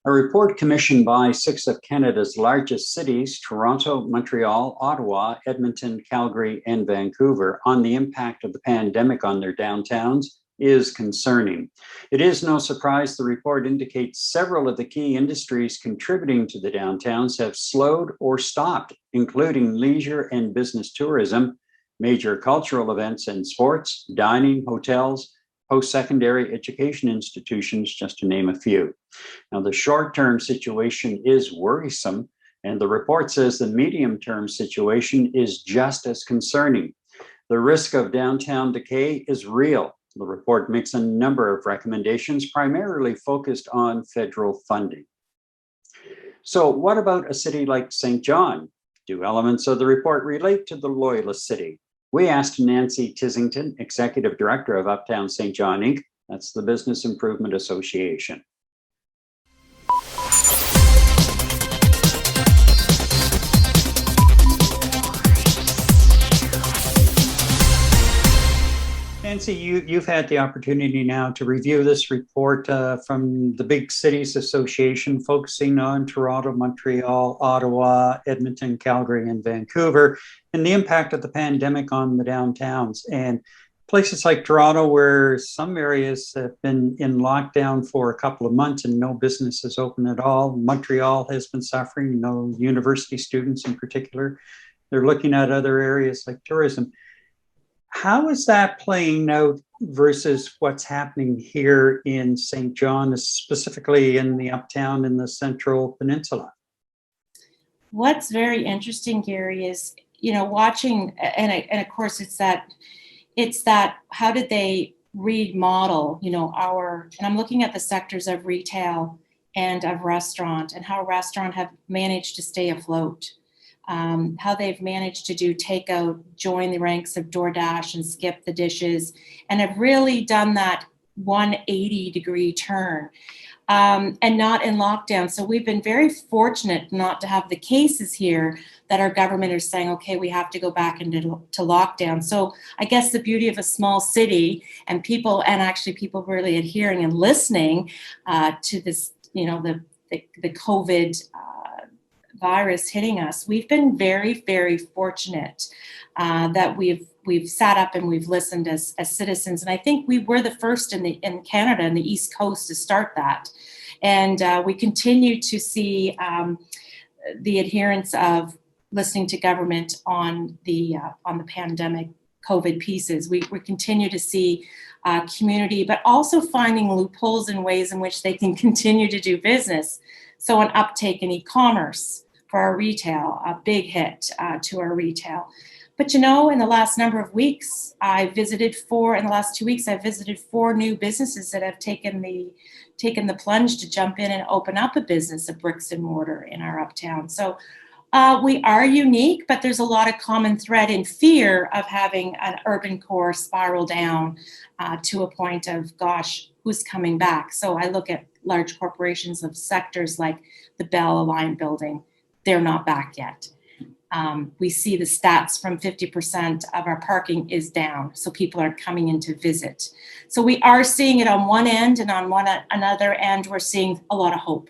A report commissioned by 6 of Canada's largest cities, Toronto, Montreal, Ottawa, Edmonton, Calgary, and Vancouver, on the impact of the pandemic on their downtowns is concerning. It is no surprise the report indicates several of the key industries contributing to the downtowns have slowed or stopped, including leisure and business tourism, major cultural events and sports, dining, hotels, post-secondary education institutions, just to name a few. Now, the short-term situation is worrisome, and the report says the medium-term situation is just as concerning. The risk of downtown decay is real. The report makes a number of recommendations, primarily focused on federal funding. So what about a city like St. John? Do elements of the report relate to the Loyalist city? We asked Nancy Tissington, Executive Director of Uptown St. John, Inc., that's the Business Improvement Association. Nancy, you've had the opportunity now to review this report from the Big Cities Association, focusing on Toronto, Montreal, Ottawa, Edmonton, Calgary, and Vancouver, and the impact of the pandemic on the downtowns. And places like Toronto, where some areas have been in lockdown for a couple of months and no business is open at all. Montreal has been suffering, university students in particular. They're looking at other areas like tourism. How is that playing out versus what's happening here in St. John, specifically in the Uptown in the Central Peninsula? What's very interesting, Gary, is watching, and of course it's that how did they remodel and I'm looking at the sectors of retail and of restaurant, and how restaurant have managed to stay afloat. How they've managed to do takeout, join the ranks of DoorDash and skip the dishes, and have really done that 180-degree turn, and not in lockdown. So we've been very fortunate not to have the cases here that our government is saying, okay, we have to go back into lockdown. So I guess the beauty of a small city and people really adhering and listening to this, the COVID virus hitting us, we've been very, very fortunate that we've sat up and we've listened as citizens. And I think we were the first in Canada and the East Coast to start that. And we continue to see the adherence of listening to government on the pandemic COVID pieces. We continue to see community, but also finding loopholes and ways in which they can continue to do business. So an uptake in e-commerce for our retail, a big hit to our retail. But in the last number of weeks, in the last 2 weeks, I've visited 4 new businesses that have taken the plunge to jump in and open up a business of bricks and mortar in our Uptown. So we are unique, but there's a lot of common thread in fear of having an urban core spiral down to a point of, gosh, who's coming back? So I look at large corporations of sectors like the Bell Alliant building. They're not back yet. We see the stats from 50% of our parking is down, so people aren't coming in to visit. So we are seeing it on one end, and on another end, we're seeing a lot of hope.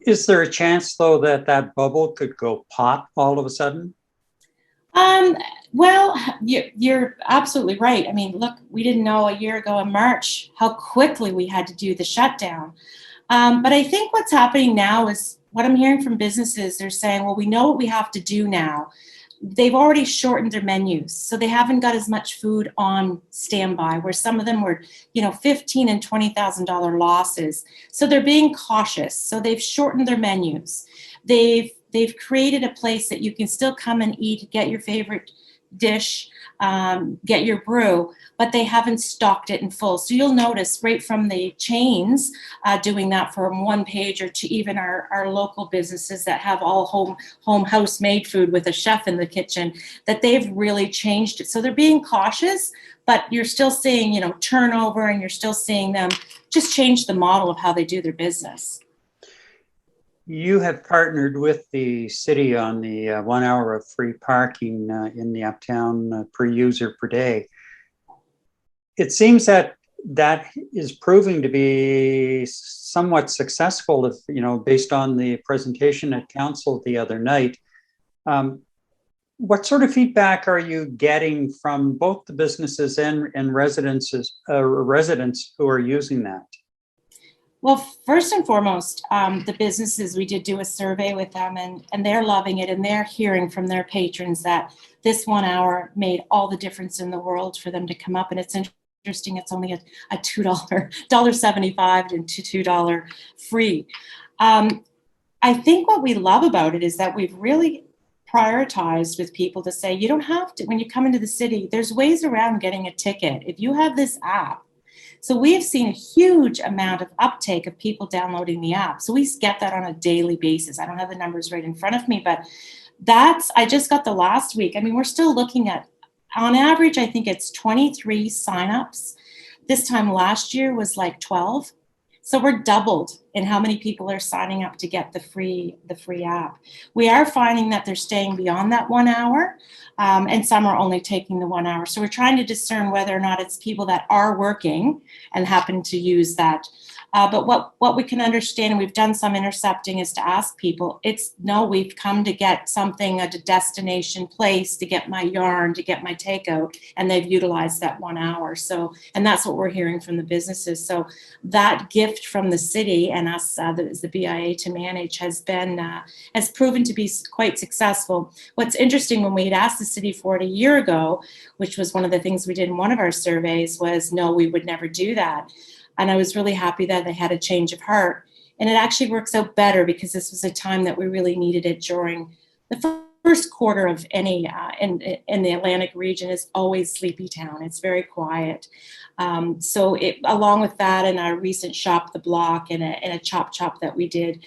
Is there a chance, though, that bubble could go pop all of a sudden? Well, you're absolutely right. I mean, look, we didn't know a year ago in March how quickly we had to do the shutdown. But I think what's happening now is what I'm hearing from businesses. They're saying, well, we know what we have to do now. They've already shortened their menus, so they haven't got as much food on standby, where some of them were, $15,000 and $20,000 losses. So they're being cautious. So they've shortened their menus. They've created a place that you can still come and eat, get your favorite dish, get your brew, but they haven't stocked it in full. So you'll notice right from the chains doing that from one page, or to even our local businesses that have all home house made food with a chef in the kitchen, that they've really changed it. So they're being cautious, but you're still seeing, turnover, and you're still seeing them just change the model of how they do their business. You have partnered with the city on the 1 hour of free parking in the Uptown per user per day. It seems that is proving to be somewhat successful, if based on the presentation at council the other night. What sort of feedback are you getting from both the businesses and residents who are using that? Well, first and foremost, the businesses, we did do a survey with them, and they're loving it, and they're hearing from their patrons that this 1 hour made all the difference in the world for them to come up. And it's interesting, it's only a $2, $1.75 to $2 free. I think what we love about it is that we've really prioritized with people to say, you don't have to, when you come into the city, there's ways around getting a ticket. If you have this app, so we have seen a huge amount of uptake of people downloading the app. So we get that on a daily basis. I don't have the numbers right in front of me, but I just got the last week. I mean, we're still looking at, on average, I think it's 23 signups. This time last year was like 12. So we're doubled in how many people are signing up to get the free app. We are finding that they're staying beyond that 1 hour, and some are only taking the 1 hour. So we're trying to discern whether or not it's people that are working and happen to use that. But what we can understand, and we've done some intercepting, is to ask people, no, we've come to get something at a destination place, to get my yarn, to get my takeout, and they've utilized that 1 hour. So, and that's what we're hearing from the businesses. So that gift from the city and us, as the BIA to manage, has proven to be quite successful. What's interesting, when we had asked the city for it a year ago, which was one of the things we did in one of our surveys, was no, we would never do that. And I was really happy that they had a change of heart. And it actually works out better, because this was a time that we really needed it during the first quarter of any, in the Atlantic region is always sleepy town. It's very quiet. So along with that and our recent Shop the Block and a Chop that we did,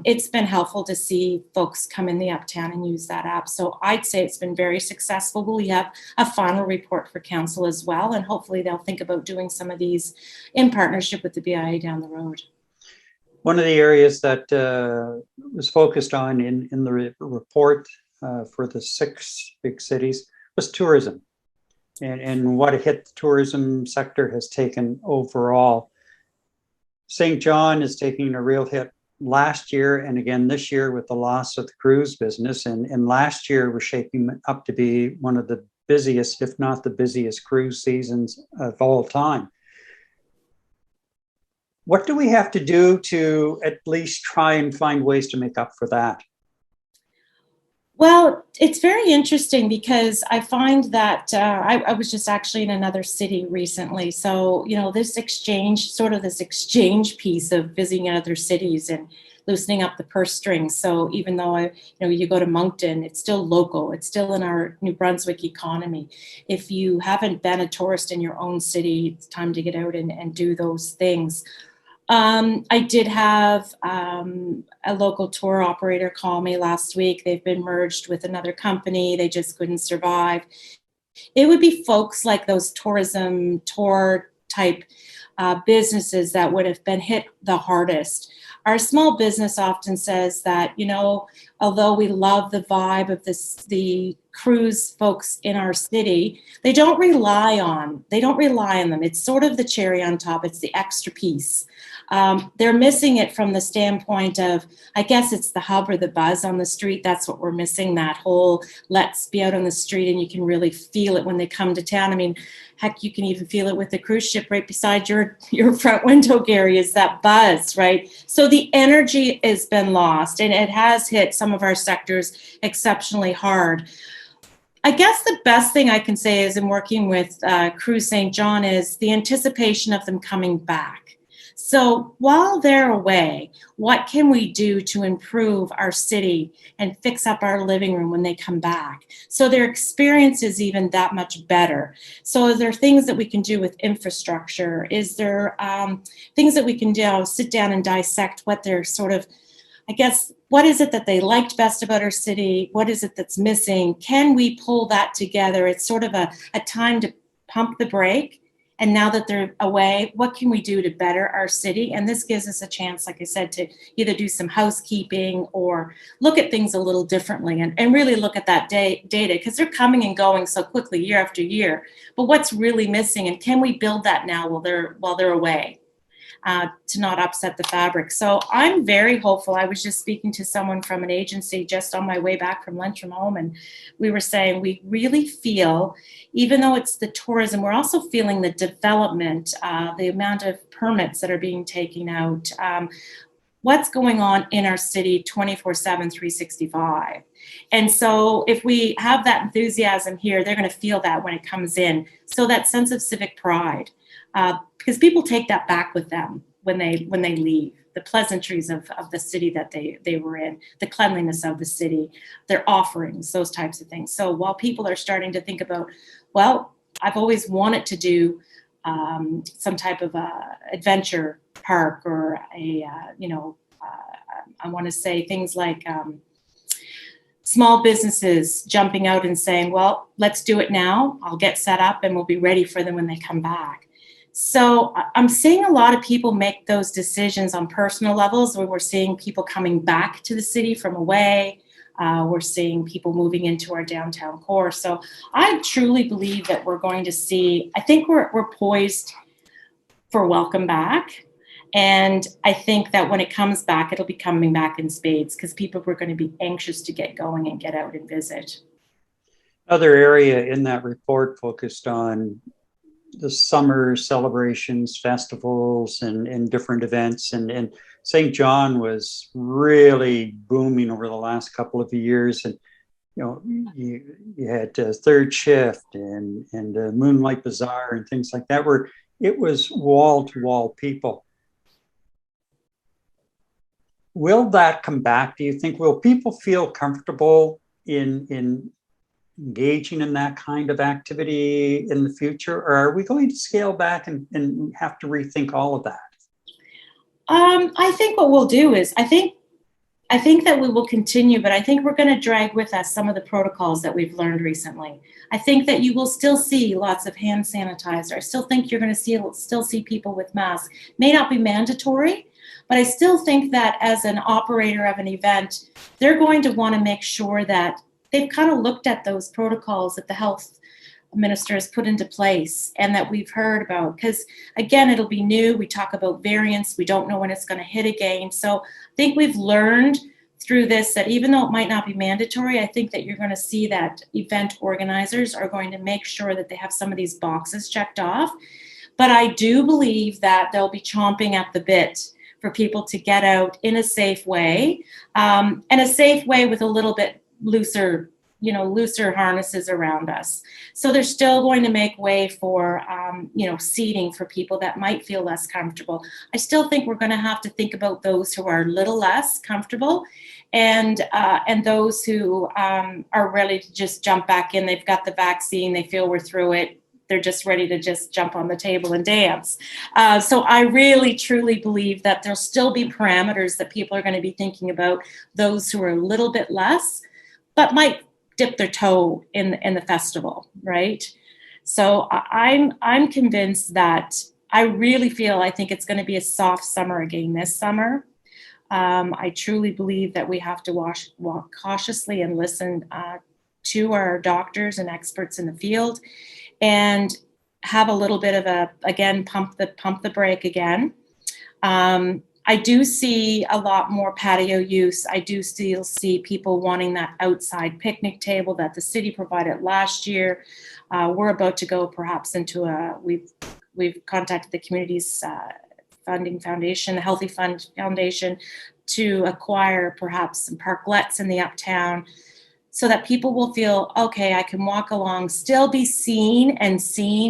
it's been helpful to see folks come in the Uptown and use that app. So I'd say it's been very successful. We have a final report for council as well, and hopefully they'll think about doing some of these in partnership with the BIA down the road. One of the areas that was focused on in the report for the 6 big cities was tourism, and what a hit the tourism sector has taken overall. St. John is taking a real hit last year and again this year with the loss of the cruise business, and last year was shaping up to be one of the busiest, if not the busiest, cruise seasons of all time. What do we have to do to at least try and find ways to make up for that? Well, it's very interesting, because I find that I was just actually in another city recently. So, this exchange piece of visiting other cities and loosening up the purse strings. So even though you go to Moncton, it's still local. It's still in our New Brunswick economy. If you haven't been a tourist in your own city, it's time to get out and do those things. I did have a local tour operator call me last week. They've been merged with another company. They just couldn't survive. It would be folks like those tourism tour type businesses that would have been hit the hardest. Our small business often says that, although we love the vibe of the cruise folks in our city, they don't rely on them. It's sort of the cherry on top. It's the extra piece. They're missing it from the standpoint of, I guess it's the hub or the buzz on the street. That's what we're missing, that whole let's be out on the street, and you can really feel it when they come to town. I mean, heck, you can even feel it with the cruise ship right beside your front window, Gary, is that buzz, right? So the energy has been lost, and it has hit some of our sectors exceptionally hard. I guess the best thing I can say is, in working with Cruise St. John, is the anticipation of them coming back. So while they're away, what can we do to improve our city and fix up our living room when they come back, so their experience is even that much better? So are there things that we can do with infrastructure? Is there things that we can do, sit down and dissect what they're sort of, I guess, what is it that they liked best about our city? What is it that's missing? Can we pull that together? It's sort of a time to pump the brake. And now that they're away, what can we do to better our city? And this gives us a chance, like I said, to either do some housekeeping or look at things a little differently and really look at that data, because they're coming and going so quickly year after year. But what's really missing, and can we build that now while they're away? to not upset the fabric. So I'm very hopeful. I was just speaking to someone from an agency just on my way back from lunch from home, and we were saying we really feel, even though it's the tourism, we're also feeling the development, the amount of permits that are being taken out, what's going on in our city 24/7, 365. And so if we have that enthusiasm here, they're going to feel that when it comes in. So that sense of civic pride, because people take that back with them when they leave. The pleasantries of the city that they were in, the cleanliness of the city, their offerings, those types of things. So while people are starting to think about, well, I've always wanted to do some type of adventure park or I want to say things like small businesses jumping out and saying, well, let's do it now. I'll get set up and we'll be ready for them when they come back. So I'm seeing a lot of people make those decisions on personal levels, where we're seeing people coming back to the city from away. We're seeing people moving into our downtown core. So I truly believe that we're going to see, I think we're poised for welcome back. And I think that when it comes back, it'll be coming back in spades, because people were going to be anxious to get going and get out and visit. Another area in that report focused on the summer celebrations, festivals, and different events. And St. John was really booming over the last couple of years. And you had Third Shift and Moonlight Bazaar and things like that, where it was wall to wall people. Will that come back, do you think? Will people feel comfortable in engaging in that kind of activity in the future? Or are we going to scale back and have to rethink all of that? I think what we'll do is, I think that we will continue, but I think we're going to drag with us some of the protocols that we've learned recently. I think that you will still see lots of hand sanitizer. I still think you're going to still see people with masks. May not be mandatory, but I still think that as an operator of an event, they're going to want to make sure that they've kind of looked at those protocols that the health minister has put into place and that we've heard about. Because again, it'll be new. We talk about variants. We don't know when it's going to hit again. So I think we've learned through this that even though it might not be mandatory, I think that you're going to see that event organizers are going to make sure that they have some of these boxes checked off. But I do believe that they'll be chomping at the bit for people to get out in a safe way, and a safe way with a little bit looser harnesses around us. So they're still going to make way for, seating for people that might feel less comfortable. I still think we're going to have to think about those who are a little less comfortable, and those who are ready to just jump back in. They've got the vaccine. They feel we're through it. They're just ready to just jump on the table and dance. So I really, truly believe that there'll still be parameters that people are going to be thinking about, those who are a little bit less, but might dip their toe in the festival, right? So I'm convinced that I think it's going to be a soft summer again this summer. I truly believe that we have to walk cautiously and listen to our doctors and experts in the field, and have a little bit of pump the brake again. I do see a lot more patio use. I do still see people wanting that outside picnic table that the city provided last year. We're about to go perhaps into we've contacted the community's funding foundation, the Healthy Fund Foundation, to acquire perhaps some parklets in the Uptown, so that people will feel, okay, I can walk along, still be seen,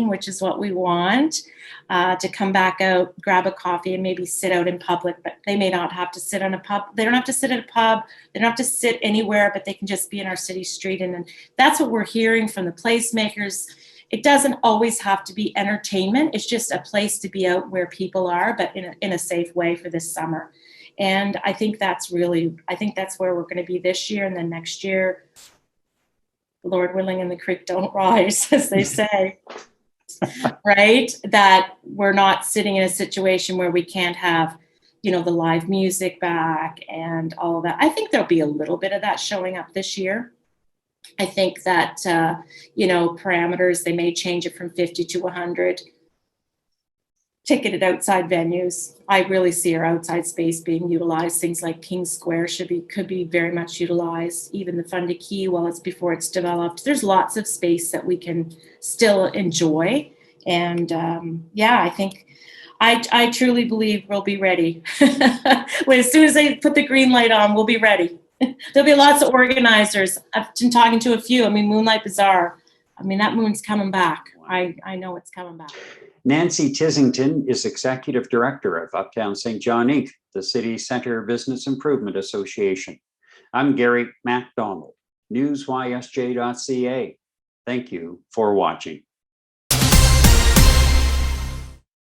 which is what we want, to come back out, grab a coffee, and maybe sit out in public. But they may not have to sit on a pub. They don't have to sit at a pub. They don't have to sit anywhere, but they can just be in our city street. And that's what we're hearing from the placemakers. It doesn't always have to be entertainment. It's just a place to be out where people are, but in a safe way for this summer. And I think that's where we're going to be this year, and then next year, Lord willing, and the creek don't rise, as they say, right? That we're not sitting in a situation where we can't have, the live music back and all of that. I think there'll be a little bit of that showing up this year. I think that, parameters, they may change it from 50 to 100. ticketed outside venues. I really see our outside space being utilized. Things like King Square could be very much utilized. Even the Fundy Key, while it's before it's developed, there's lots of space that we can still enjoy. And I think I truly believe we'll be ready. As soon as they put the green light on, we'll be ready. There'll be lots of organizers. I've been talking to a few. I mean, Moonlight Bazaar. I mean, that moon's coming back. I know it's coming back. Nancy Tissington is Executive Director of Uptown St. John Inc., the City Center Business Improvement Association. I'm Gary MacDonald, newsysj.ca. Thank you for watching.